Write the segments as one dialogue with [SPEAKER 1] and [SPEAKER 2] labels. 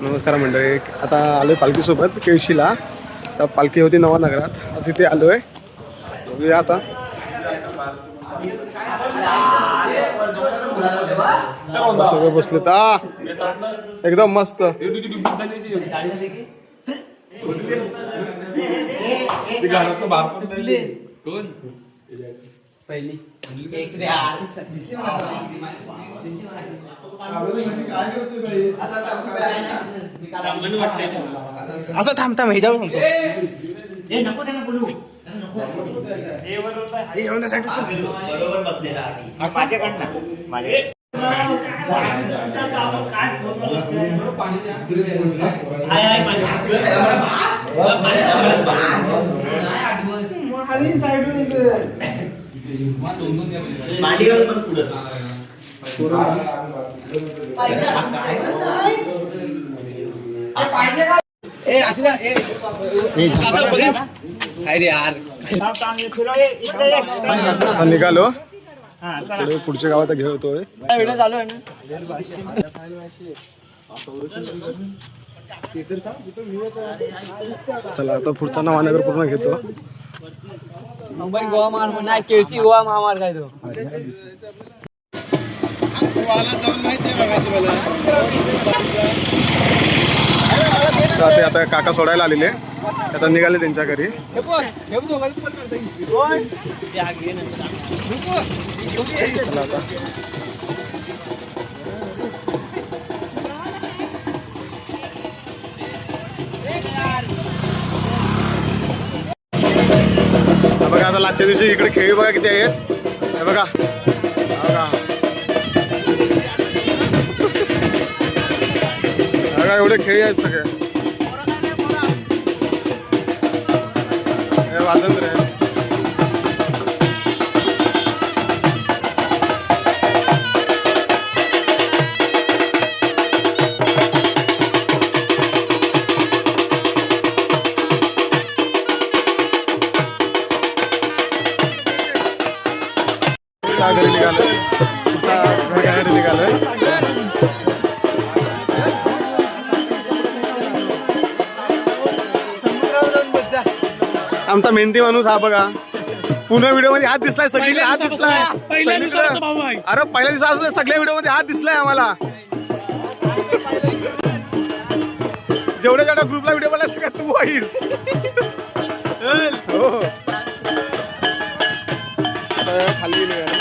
[SPEAKER 1] नमस्कार मंडळी. आता आलोय पालखीसोबत केळशीला. तर पालखी होती नवानगरात, तिथे आलोय. बघूया आता. सगळे बसले एकदम मस्त.
[SPEAKER 2] असं थांब थांब ह्याच्यावर म्हणतो.
[SPEAKER 1] निघालो पुढच्या गावात घेतोय. चला आता पुढचा नवानगर पूर्ण घेतो.
[SPEAKER 2] मुंबई गोवा महामार्ग केळशी गोवा महामार्ग आहे तो.
[SPEAKER 1] ते आता काका सोडायला आलेले, आता निघाले त्यांच्या घरी. बघा आता लास्टच्या दिवशी इकडे खेळी बघा किती आहेत. हे बघा बघा एवढे खेळी आहेत सगळे. वाजंत्र आहे. घरी निघालोय, घरी निघालोय. आमचा मेहनती माणूस हा बघा. पुन्हा व्हिडिओ मध्ये हात दिसलाय, सगळी हात दिसलाय. अरे पहिल्या दिवसापासून सगळ्या व्हिडिओ मध्ये हात दिसलाय आम्हाला. जेवढ्या जेवढ्या ग्रुपला व्हिडिओ बनला सगळ्यात तू आहेस. हो खाली निघाला.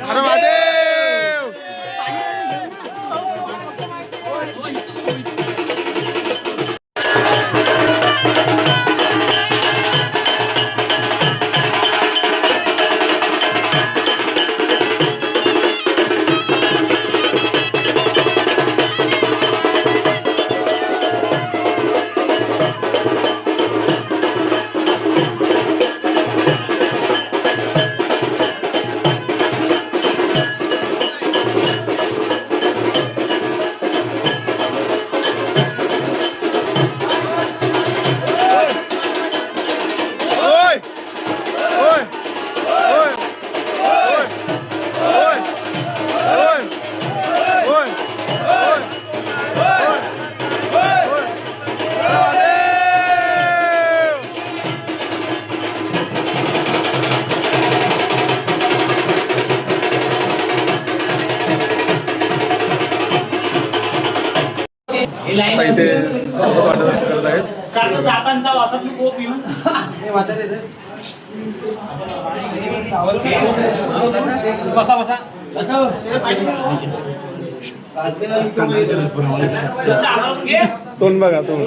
[SPEAKER 1] अरे महादेव. आता इथे सर्व वाटप करत आहेत. तोंड बघा तोंड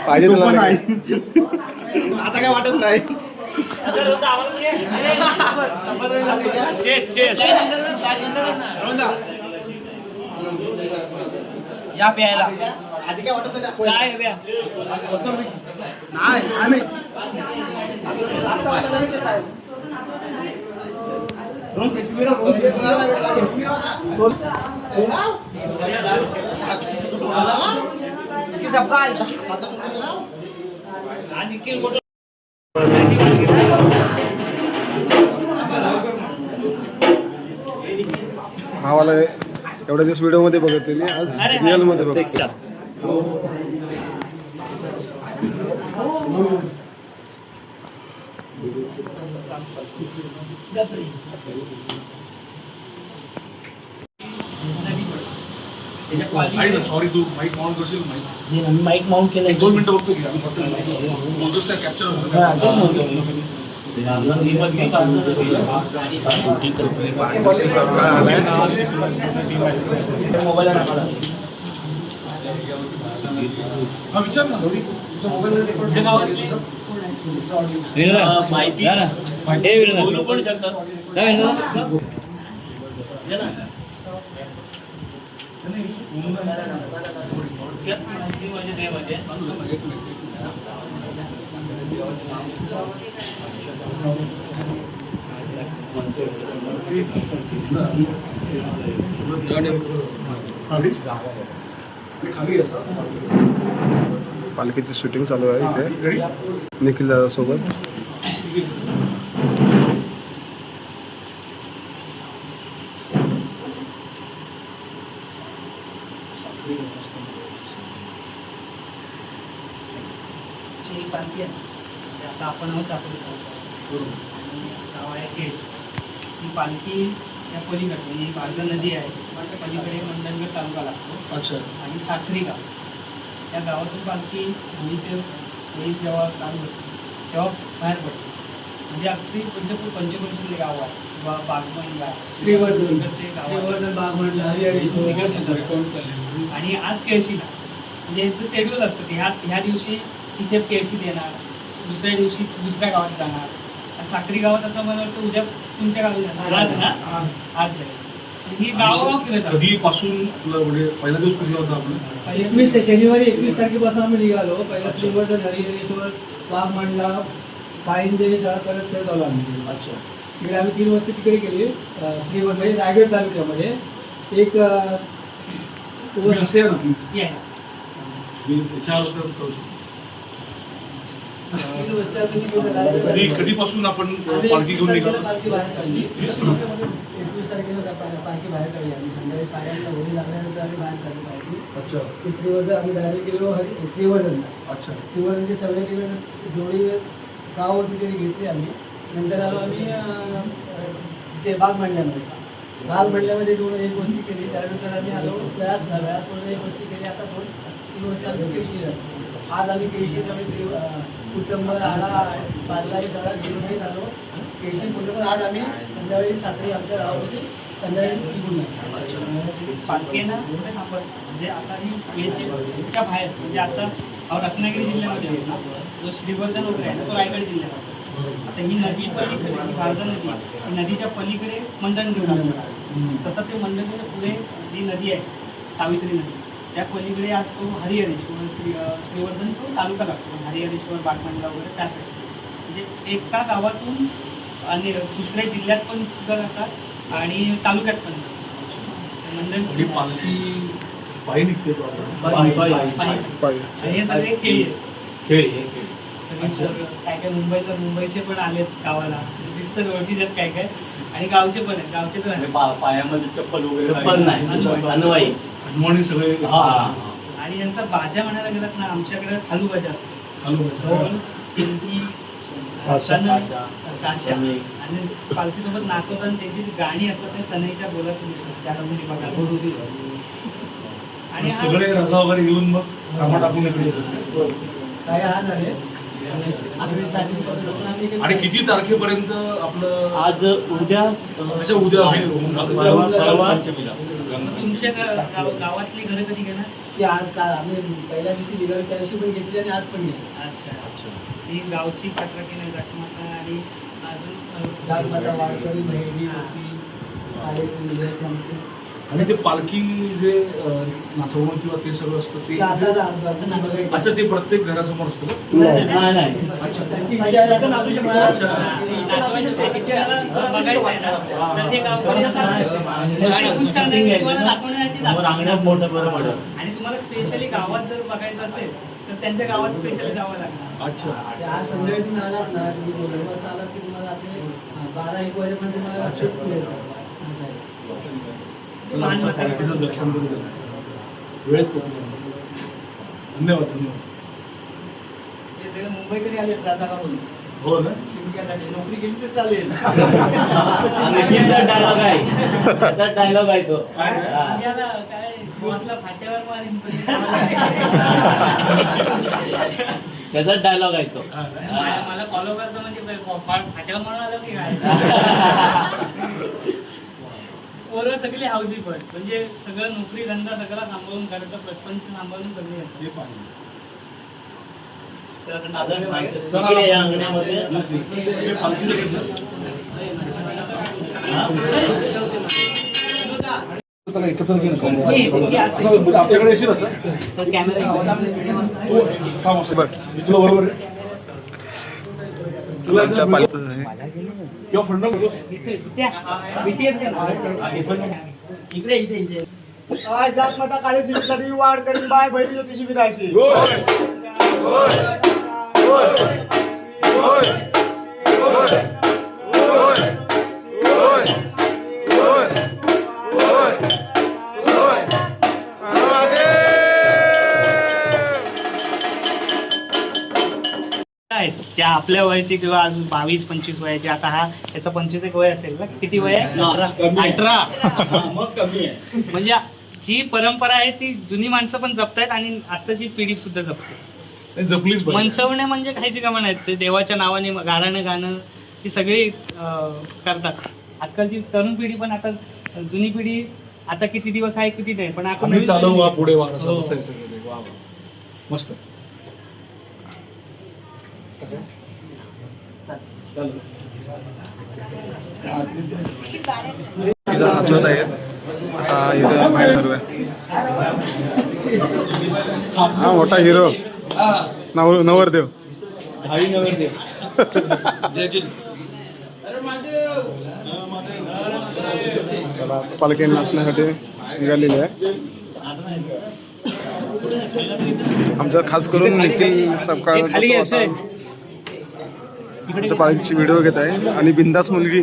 [SPEAKER 1] पाहिजे तुला नाही.
[SPEAKER 3] आता काय वाटत नाही.
[SPEAKER 2] या प्यायला
[SPEAKER 3] आधी काय वाटत नाही.
[SPEAKER 2] काय प्या
[SPEAKER 3] नाही आम्ही
[SPEAKER 1] भावाला एवढ्या दिवस व्हिडिओ मध्ये बघत होती, आज रिअल मध्ये बघत.
[SPEAKER 4] सॉरी तू माईक माउंट करशील.
[SPEAKER 2] माईक माउंट केलं
[SPEAKER 4] 2 मिनिटं बघतो की आम्ही फक्त बोलतोच त्या कॅप्चर
[SPEAKER 2] मोबाईल
[SPEAKER 4] हा विचार ना.
[SPEAKER 2] माहिती बोलू पण शकतात.
[SPEAKER 1] पालखीची शूटिंग चालू आहे इथे निखिल दादा सोबत.
[SPEAKER 5] आता आपण आहोत आपण गाव आहे केज. ही पालखी त्या पलीकडे म्हणजे बारगं नदी आहे त्या पलीकडे मंडणगड तालुका लागतो.
[SPEAKER 4] अच्छा.
[SPEAKER 5] आणि साखरी गाव या गावातून पालखी होळीचे होळी जेव्हा चालू होते तेव्हा बाहेर पडते. म्हणजे अगदी पंचकृषीतले गाव आहे बागमंडला श्रीवर्धनचे गाव आणि आज केळशीला म्हणजे यांचं शेड्यूल असतं की ह्या दिवशी तिथे केळशी देणार, दुसऱ्या दिवशी दुसऱ्या गावात जाणार. साखरी गावात आता मला वाटतं उद्या तुमच्या गावी जाणार. आज ना आज जाईल. ही गावोगाव फिरत असतात.
[SPEAKER 4] कधीपासून तुला म्हणजे पहिला दिवस कुठला होता आपण?
[SPEAKER 3] शनिवारी 21 तारखेपासून आम्ही निघालो. पहिला श्रीवर्धन, हरिहरेश्वर, बागमंडला, काळिंदे शाळा करत करत आलो आम्ही.
[SPEAKER 4] अच्छा.
[SPEAKER 3] तिकडे आम्ही 3 वाजता तिकडे गेले. श्रीवर्धन म्हणजे रायगड तालुक्यामध्ये एक
[SPEAKER 4] तुम्ही असे आहे ना प्लीज.
[SPEAKER 5] या.
[SPEAKER 4] मी त्याच्यावर करू शकतो.
[SPEAKER 3] 3 वाजता आम्ही तिकडे
[SPEAKER 4] कधीपासून आपण पालखी घेऊन निघालो?
[SPEAKER 3] पालखी बाहेर काढली. 21 तारखेला पालखी बाहेर काढली आम्ही. संध्याकाळी 8:30ला होळी लागल्यानंतर आम्ही बाहेर काढली पालखी.
[SPEAKER 4] अच्छा.
[SPEAKER 3] श्रीवर्धन आम्ही डायरेक्ट गेलो श्रीवर्धनला.
[SPEAKER 4] अच्छा.
[SPEAKER 3] श्रीवर्धनची सगळे केलं जोडी गावावरती तरी घेतली आम्ही. नंतर आलो आम्ही ते बागमंडल्यामध्ये. बागमंडल्यामध्ये 1 वस्ती केली. त्यानंतर आम्ही आलो व्यासला. व्यासमध्ये 1 वस्ती केली. आता 3 वस्ती आम्ही केळशी झालो. आज आम्ही केळशी सगळे कुटुंब राहणा पाचलाही सगळा घेऊनही आलो केळशी कुटुंब. आज आम्ही संध्याकाळी साखरी आमच्या गावामध्ये संध्याकाळी निघून
[SPEAKER 5] पालखी आहे ना आपण म्हणजे आता ही केळशीच्या बाहेर म्हणजे आता रत्नागिरी जिल्ह्यामध्ये आहे ना जो श्रीवर्धन वगैरे आहे ना तो रायगड जिल्ह्यात आहे. आता ही नदी पलीकडे ही वारजा नदी ही नदीच्या पलीकडे मंडणगड लागतो. तसं ते मंडणगड पुढे जी नदी आहे सावित्री नदी त्या पलीकडे आज तो हरिहरेश्वर श्रीवर्धन तो तालुका लागतो. हरिहरेश्वर बागमंडला वगैरे त्या साईड म्हणजे एका गावातून आणि दुसऱ्या जिल्ह्यात पण सुद्धा जातात आणि तालुक्यात पण
[SPEAKER 4] म्हणजे पालखी पायी निघते तो आपण.
[SPEAKER 5] हे सगळे खेळी काय काय मुंबईचे पण आलेत गावाला दिसतं ओळखीच्यात काय काय आणि गावचे पण आहेत. गावचे पण आहेत.
[SPEAKER 2] पायामध्ये चप्पल वगैरे नाही.
[SPEAKER 4] हनुमानी सगळे.
[SPEAKER 5] आणि यांचा बाजा म्हणायला गेलात ना आमच्याकडे खालू बाजा असतो. ढोल, पिंकी, काशा आणि पालखीसोबत नाचवताना त्यांची जी गाणी असतात ते सनईच्या बोलत त्याला तुम्ही बघा. आणि
[SPEAKER 4] सगळे रजा वगैरे घेऊन मग कामा टाकून इकडे.
[SPEAKER 3] काय हा नव्हे.
[SPEAKER 4] आणि किती तारखेपर्यंत आपलं
[SPEAKER 2] आज उद्या
[SPEAKER 4] अच्छा उद्या आहे.
[SPEAKER 5] तुमच्या गावातली घरं कधी घेणार?
[SPEAKER 3] की आज काल आम्ही पहिल्या दिवशी निघालो त्या दिवशी पण घेतली आणि आज पण घेतली.
[SPEAKER 5] अच्छा. ही गावची पत्रकी नाही जाटमाता आणि अजून
[SPEAKER 3] जागमाता वारकरी बहिणी होती आले
[SPEAKER 4] आणि ते पालखी जे नाचवणं किंवा ते सगळं असतं ते अच्छा ते प्रत्येक घरासमोर असतं का? अच्छा
[SPEAKER 5] बघायचं आहे ना, तर ते गावकरी खुश करण्यासाठी तुम्हाला दाखवण्यासाठी आणि तुम्हाला स्पेशली गावात जर बघायचं असेल तर त्यांच्या गावात स्पेशली जावं लागणार.
[SPEAKER 4] अच्छा
[SPEAKER 3] आज संध्याकाळी तुम्ही आलात ना, तुम्ही 2 वाजता आलात की तुम्हाला आपले 12-1 वाजेपर्यंत तुम्हाला
[SPEAKER 4] पालखीचं दर्शन करू द्या. वेळेत पोहोचलो. धन्यवाद धन्यवाद.
[SPEAKER 3] ते सगळे मुंबईकडे आले राधा म्हणून.
[SPEAKER 4] हो ना.
[SPEAKER 3] नोकरी केली तर चालेल.
[SPEAKER 2] डायलॉग आहे तो.
[SPEAKER 5] आपल्याला काय गावातल्या फाट्यावर मारीन पण
[SPEAKER 2] त्याचा डायलॉग आहे तो.
[SPEAKER 5] मला फॉलो करतो म्हणजे फाट्यावर म्हणून आलं की काय. पोरं सगळी हाऊसी पण म्हणजे सगळं नोकरी धंदा सगळा सांभाळून करायचं, प्रपंच सांभाळून सगळे
[SPEAKER 4] हे पाहिजे.
[SPEAKER 2] इकडे या अंगणामध्ये
[SPEAKER 4] हे पालखीचं business. त्याला एकत्र घे ना. आमच्याकडे येशील असं थांब असं बघ मी तुला बरोबर आहे. तुला
[SPEAKER 1] आमच्या पालखीचं आहे.
[SPEAKER 4] किंवा फ्रंट
[SPEAKER 5] इकडे इथे
[SPEAKER 3] आज जागमाता काळी जीवितसाठी वाढ करीन बाय बहिणी ज्योतिषी विरायची.
[SPEAKER 5] ज्या आपल्या वयाची किंवा अजून 22-25 वयाची, आता हा याचा 25 वय असेल ना, किती वय आहे? 18.
[SPEAKER 4] मग कमी आहे.
[SPEAKER 5] म्हणजे जी परंपरा आहे ती जुनी माणसं पण जपतायत आणि आताची पिढी सुद्धा जपते.
[SPEAKER 4] जपलीच पाहिजे.
[SPEAKER 5] मनसवणे म्हणजे काहीची कामं नाहीत, ते देवाच्या नावाने गाणं गाणं ही सगळी करतात. आजकालची तरुण पिढी पण आता, जुनी पिढी आता किती दिवस आहे किती नाही, पण आपण
[SPEAKER 4] आम्ही चालू वा पुढे वा असं
[SPEAKER 5] हो.
[SPEAKER 4] असायचं सगळं. वा वा मस्त.
[SPEAKER 1] इथं नाचवत आहेत. आता इथं बाहेर करूया. हा मोठा हिरो नवरदेव. चला आता पालखी नाचण्यासाठी निघालेली आहे. आमच्या खास करून निखिल सपकाळ पालखीची व्हिडिओ घेत आहे आणि बिंदास मुलगी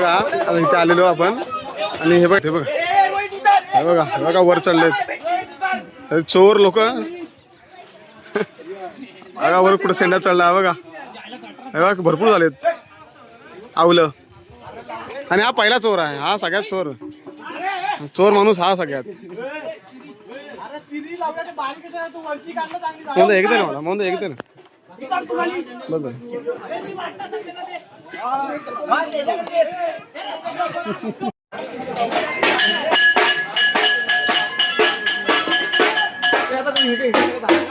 [SPEAKER 1] बघा आता इथे आलेलो आपण आणि हे बघा हे बघा वर चढलेत चोर लोक बघा वर कुठं सेंडा चढला बघा हे बघा भरपूर झालेत आवलं आणि हा पहिला चोर आहे हा सगळ्यात चोर माणूस हा सगळ्यात म्हणतो एकदा ना मला म्हणतो एकदा ना बस आता